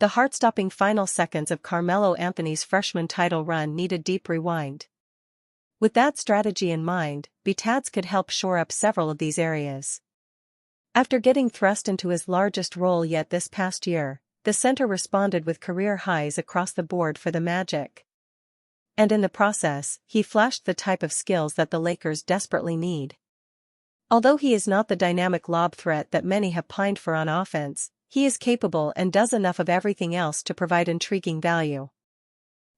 The heart-stopping final seconds of Carmelo Anthony's freshman title run needed deep rewind. With that strategy in mind, Bitads could help shore up several of these areas. After getting thrust into his largest role yet this past year, the center responded with career highs across the board for the Magic. And in the process, he flashed the type of skills that the Lakers desperately need. Although he is not the dynamic lob threat that many have pined for on offense, he is capable and does enough of everything else to provide intriguing value.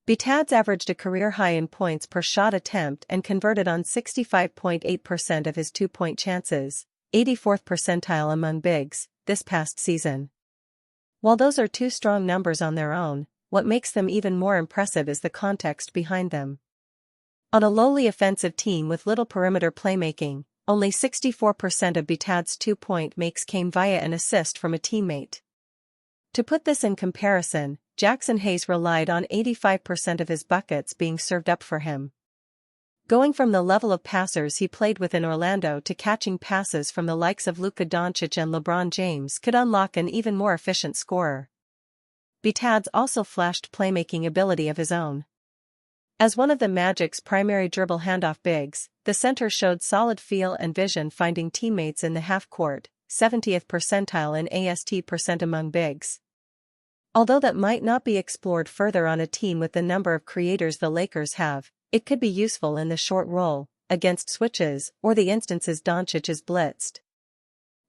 Bitads averaged a career high in points per shot attempt and converted on 65.8% of his two-point chances, 84th percentile among bigs, this past season. While those are two strong numbers on their own, what makes them even more impressive is the context behind them. On a lowly offensive team with little perimeter playmaking, only 64% of Bitads' two-point makes came via an assist from a teammate. To put this in comparison, Jackson Hayes relied on 85% of his buckets being served up for him. Going from the level of passers he played with in Orlando to catching passes from the likes of Luka Doncic and LeBron James could unlock an even more efficient scorer. Bitads also flashed playmaking ability of his own. As one of the Magic's primary dribble handoff bigs, the center showed solid feel and vision finding teammates in the half-court, 70th percentile in AST percent among bigs. Although that might not be explored further on a team with the number of creators the Lakers have, it could be useful in the short roll, against switches, or the instances Doncic is blitzed.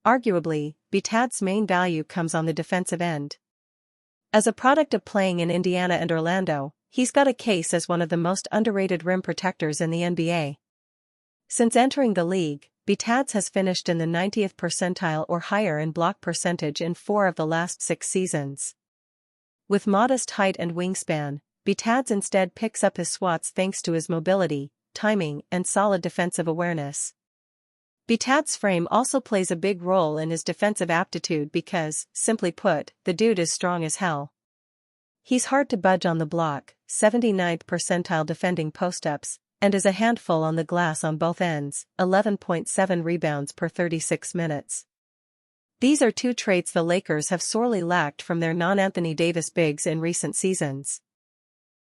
Arguably, Bitads' main value comes on the defensive end. As a product of playing in Indiana and Orlando, he's got a case as one of the most underrated rim protectors in the NBA. Since entering the league, Bitads has finished in the 90th percentile or higher in block percentage in 4 of the last 6 seasons. With modest height and wingspan, Bitads instead picks up his swats thanks to his mobility, timing, and solid defensive awareness. Bitads' frame also plays a big role in his defensive aptitude because, simply put, the dude is strong as hell. He's hard to budge on the block, 79th percentile defending post-ups, and is a handful on the glass on both ends, 11.7 rebounds per 36 minutes. These are two traits the Lakers have sorely lacked from their non-Anthony Davis bigs in recent seasons.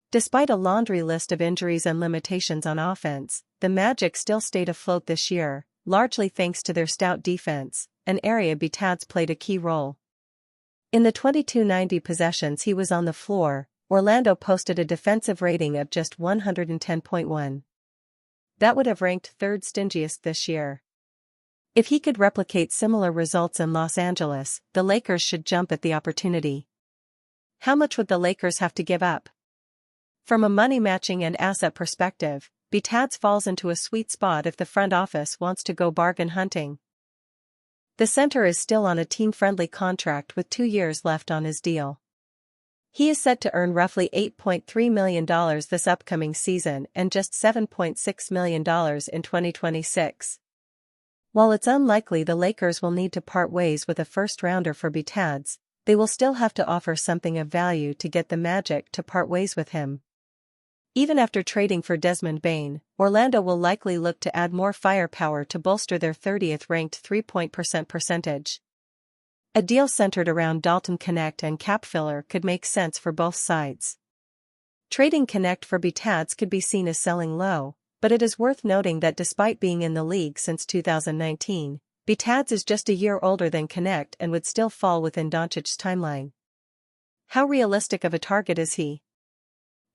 Despite a laundry list of injuries and limitations on offense, the Magic still stayed afloat this year, largely thanks to their stout defense, an area Bitads played a key role. In the 2290 possessions he was on the floor, Orlando posted a defensive rating of just 110.1. That would have ranked third stingiest this year. If he could replicate similar results in Los Angeles, the Lakers should jump at the opportunity. How much would the Lakers have to give up? From a money matching and asset perspective, Bitads falls into a sweet spot if the front office wants to go bargain hunting. The center is still on a team-friendly contract with 2 years left on his deal. He is set to earn roughly $8.3 million this upcoming season and just $7.6 million in 2026. While it's unlikely the Lakers will need to part ways with a first-rounder for Bitads, they will still have to offer something of value to get the Magic to part ways with him. Even after trading for Desmond Bane, Orlando will likely look to add more firepower to bolster their 30th-ranked three-point percentage. A deal centered around Dalton Knecht and cap filler could make sense for both sides. Trading Knecht for Bitads could be seen as selling low, but it is worth noting that despite being in the league since 2019, Bitads is just a year older than Knecht and would still fall within Doncic's timeline. How realistic of a target is he?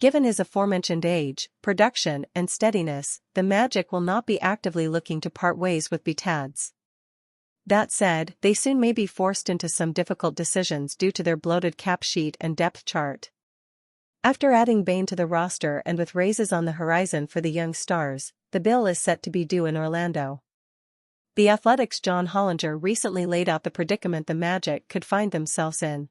Given his aforementioned age, production, and steadiness, the Magic will not be actively looking to part ways with Bitads. That said, they soon may be forced into some difficult decisions due to their bloated cap sheet and depth chart. After adding Bane to the roster and with raises on the horizon for the young stars, the bill is set to be due in Orlando. The Athletic's John Hollinger recently laid out the predicament the Magic could find themselves in.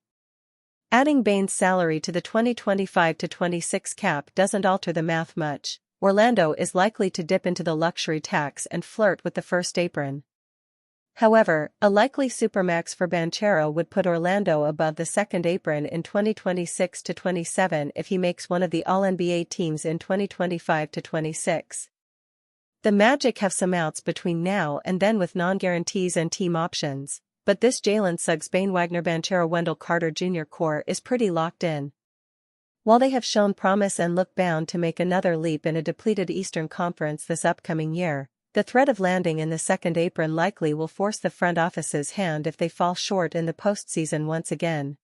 Adding Bane's salary to the 2025-26 cap doesn't alter the math much. Orlando is likely to dip into the luxury tax and flirt with the first apron. However, a likely supermax for Banchero would put Orlando above the second apron in 2026-27 if he makes one of the All-NBA teams in 2025-26. The Magic have some outs between now and then with non-guarantees and team options, but this Jalen Suggs, Bane, Wagner, Banchero, Wendell Carter Jr. core is pretty locked in. While they have shown promise and look bound to make another leap in a depleted Eastern Conference this upcoming year, the threat of landing in the second apron likely will force the front office's hand if they fall short in the postseason once again.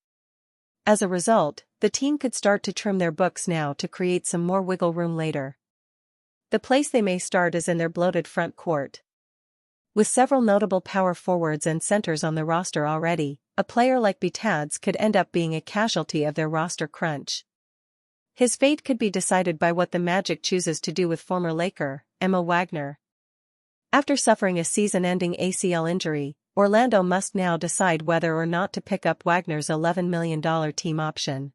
As a result, the team could start to trim their books now to create some more wiggle room later. The place they may start is in their bloated front court. With several notable power forwards and centers on the roster already, a player like Bitads could end up being a casualty of their roster crunch. His fate could be decided by what the Magic chooses to do with former Laker, Emma Wagner. After suffering a season-ending ACL injury, Orlando must now decide whether or not to pick up Wagner's $11 million team option.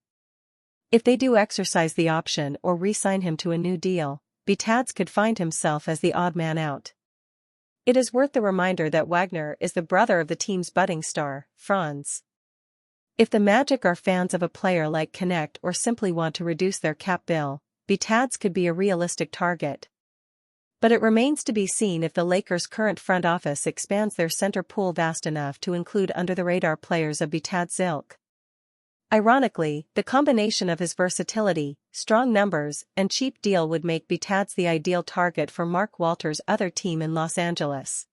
If they do exercise the option or re-sign him to a new deal, Bitads could find himself as the odd man out. It is worth the reminder that Wagner is the brother of the team's budding star, Franz. If the Magic are fans of a player like Connect or simply want to reduce their cap bill, Bitads could be a realistic target. But it remains to be seen if the Lakers' current front office expands their center pool vast enough to include under-the-radar players of Bitads' ilk. Ironically, the combination of his versatility, strong numbers, and cheap deal would make Bitads the ideal target for Mark Walter's other team in Los Angeles.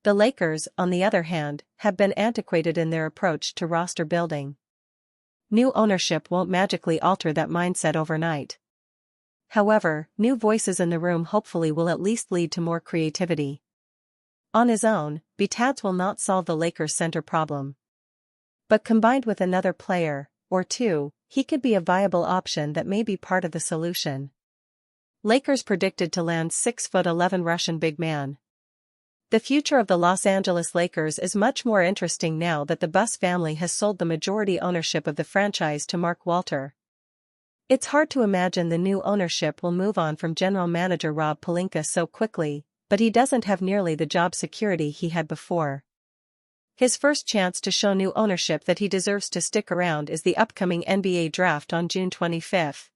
The Lakers, on the other hand, have been antiquated in their approach to roster building. New ownership won't magically alter that mindset overnight. However, new voices in the room hopefully will at least lead to more creativity. On his own, Bitads will not solve the Lakers' center problem. But combined with another player, or two, he could be a viable option that may be part of the solution. Lakers predicted to land 6'11" Russian big man. The future of the Los Angeles Lakers is much more interesting now that the Buss family has sold the majority ownership of the franchise to Mark Walter. It's hard to imagine the new ownership will move on from general manager Rob Pelinka so quickly, but he doesn't have nearly the job security he had before. His first chance to show new ownership that he deserves to stick around is the upcoming NBA draft on June 25.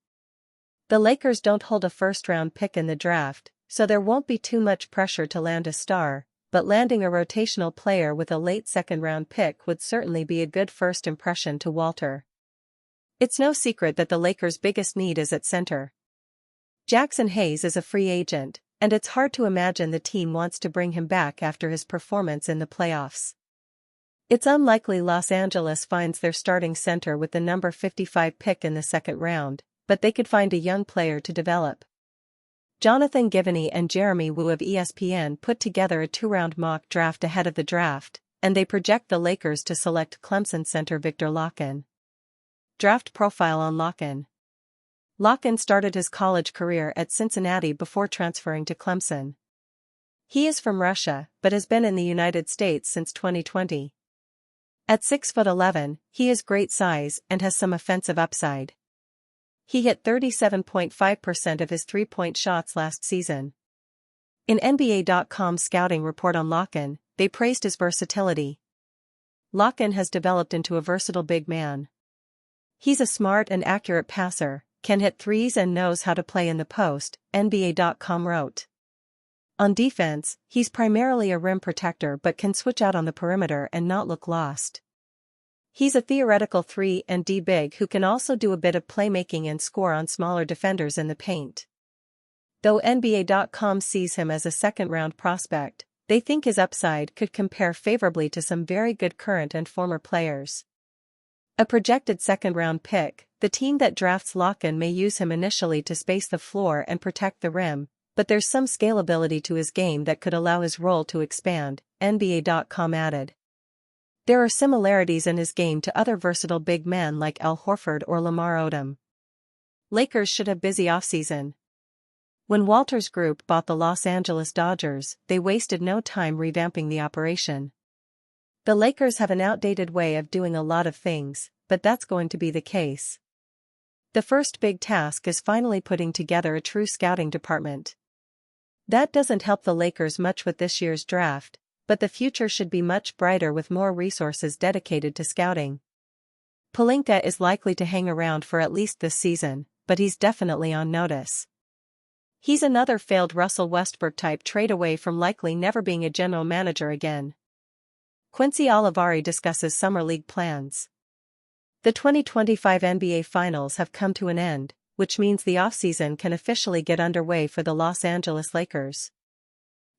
The Lakers don't hold a first-round pick in the draft, so there won't be too much pressure to land a star, but landing a rotational player with a late second-round pick would certainly be a good first impression to Walter. It's no secret that the Lakers' biggest need is at center. Jackson Hayes is a free agent, and it's hard to imagine the team wants to bring him back after his performance in the playoffs. It's unlikely Los Angeles finds their starting center with the number 55 pick in the second round, but they could find a young player to develop. Jonathan Givony and Jeremy Wu of ESPN put together a 2-round mock draft ahead of the draft, and they project the Lakers to select Clemson center Victor Locken. Draft profile on Locken. Locken started his college career at Cincinnati before transferring to Clemson. He is from Russia, but has been in the United States since 2020. At 6'11", he is great size and has some offensive upside. He hit 37.5% of his three-point shots last season. In NBA.com's scouting report on Locken, they praised his versatility. Locken has developed into a versatile big man. He's a smart and accurate passer, can hit threes and knows how to play in the post, NBA.com wrote. On defense, he's primarily a rim protector but can switch out on the perimeter and not look lost. He's a theoretical 3-and-D big who can also do a bit of playmaking and score on smaller defenders in the paint. Though NBA.com sees him as a second-round prospect, they think his upside could compare favorably to some very good current and former players. A projected second-round pick, the team that drafts Locken may use him initially to space the floor and protect the rim, but there's some scalability to his game that could allow his role to expand, NBA.com added. There are similarities in his game to other versatile big men like Al Horford or Lamar Odom. Lakers should have busy offseason. When Walter's group bought the Los Angeles Dodgers, they wasted no time revamping the operation. The Lakers have an outdated way of doing a lot of things, but that's going to be the case. The first big task is finally putting together a true scouting department. That doesn't help the Lakers much with this year's draft, but the future should be much brighter with more resources dedicated to scouting. Pelinka is likely to hang around for at least this season, but he's definitely on notice. He's another failed Russell Westbrook type trade away from likely never being a general manager again. Quincy Olivari discusses Summer League plans. The 2025 NBA Finals have come to an end, which means the offseason can officially get underway for the Los Angeles Lakers.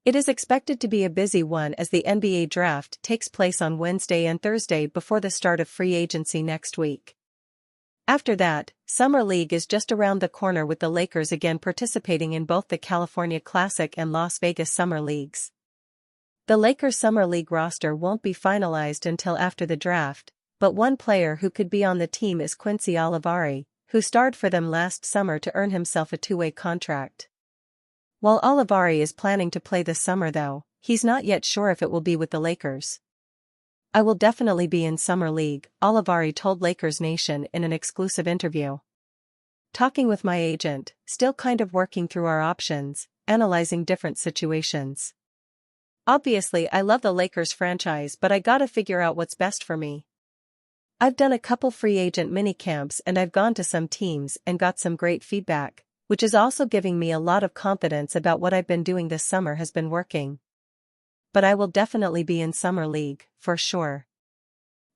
It is expected to be a busy one as the NBA draft takes place on Wednesday and Thursday before the start of free agency next week. After that, Summer League is just around the corner with the Lakers again participating in both the California Classic and Las Vegas Summer Leagues. The Lakers Summer League roster won't be finalized until after the draft, but one player who could be on the team is Quincy Olivari, who starred for them last summer to earn himself a two-way contract. While Olivari is planning to play this summer though, he's not yet sure if it will be with the Lakers. "I will definitely be in Summer League," Olivari told Lakers Nation in an exclusive interview. "Talking with my agent, still kind of working through our options, analyzing different situations. Obviously I love the Lakers franchise but I gotta figure out what's best for me. I've done a couple free agent mini camps and I've gone to some teams and got some great feedback, which is also giving me a lot of confidence about what I've been doing this summer has been working. But I will definitely be in Summer League, for sure."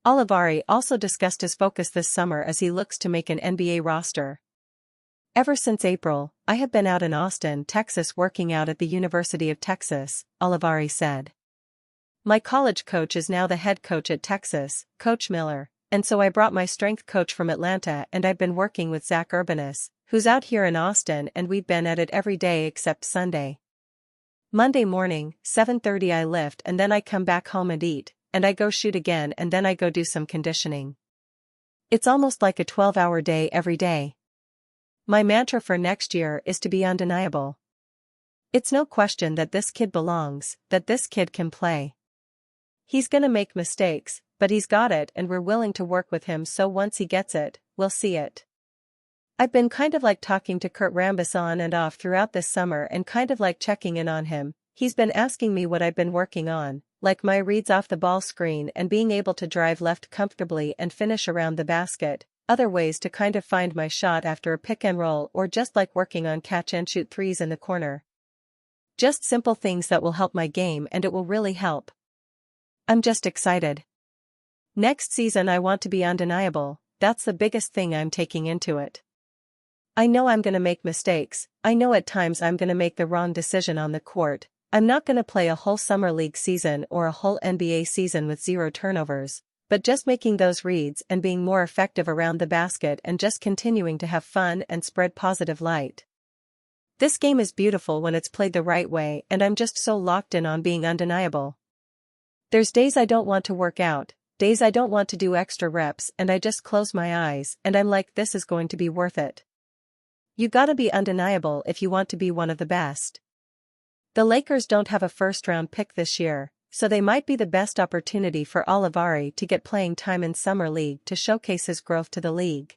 Olivari also discussed his focus this summer as he looks to make an NBA roster. "Ever since April, I have been out in Austin, Texas working out at the University of Texas," Olivari said. "My college coach is now the head coach at Texas, Coach Miller, and so I brought my strength coach from Atlanta and I've been working with Zach Urbanus, who's out here in Austin, and we've been at it every day except Sunday. Monday morning, 7:30 I lift and then I come back home and eat, and I go shoot again and then I go do some conditioning. It's almost like a 12-hour day every day. My mantra for next year is to be undeniable. It's no question that this kid belongs, that this kid can play. He's gonna make mistakes, but he's got it and we're willing to work with him, so once he gets it, we'll see it. I've been kind of like talking to Kurt Rambis on and off throughout this summer and kind of like checking in on him. He's been asking me what I've been working on, like my reads off the ball screen and being able to drive left comfortably and finish around the basket, other ways to kind of find my shot after a pick and roll, or just like working on catch and shoot threes in the corner. Just simple things that will help my game and it will really help. I'm just excited. Next season I want to be undeniable, that's the biggest thing I'm taking into it. I know I'm gonna make mistakes, I know at times I'm gonna make the wrong decision on the court. I'm not gonna play a whole Summer League season or a whole NBA season with 0 turnovers, but just making those reads and being more effective around the basket and just continuing to have fun and spread positive light. This game is beautiful when it's played the right way and I'm just so locked in on being undeniable. There's days I don't want to work out, days I don't want to do extra reps, and I just close my eyes and I'm like, this is going to be worth it. You gotta be undeniable if you want to be one of the best. The Lakers don't have a first-round pick this year, so they might be the best opportunity for Olivari to get playing time in Summer League to showcase his growth to the league.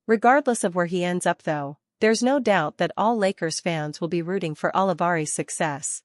Regardless of where he ends up though, there's no doubt that all Lakers fans will be rooting for Olivari's success.